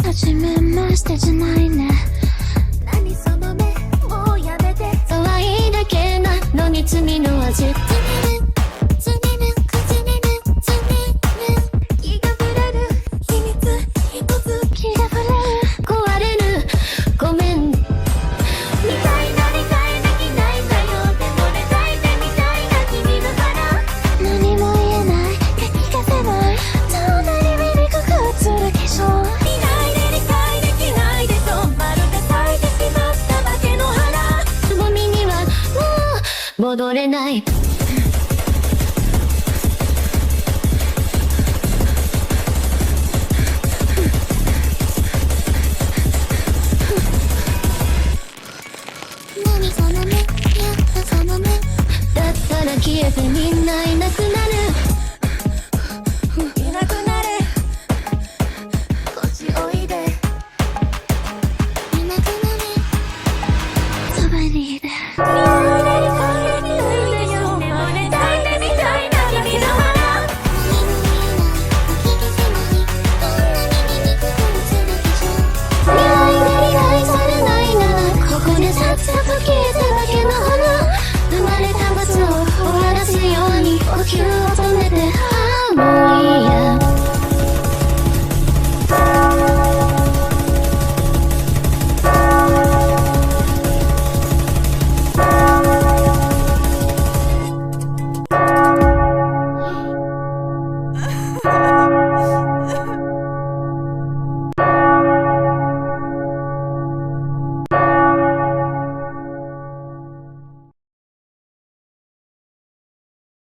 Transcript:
初めましてじゃないね。何その目、もうやめて。可愛いだけなのに罪の味。罪ね、罪ね、口にね、罪ね。気が触れる秘密一つ。気が触れる壊れるごめんみたいな理解できないんだよ。でもね抱いてみたいな君の腹。何も言えない書き消せない。どんなに醜く映る化粧。見ないで理解できないでとまるで咲いてしまった化けの花。つぼみにはもう戻れない。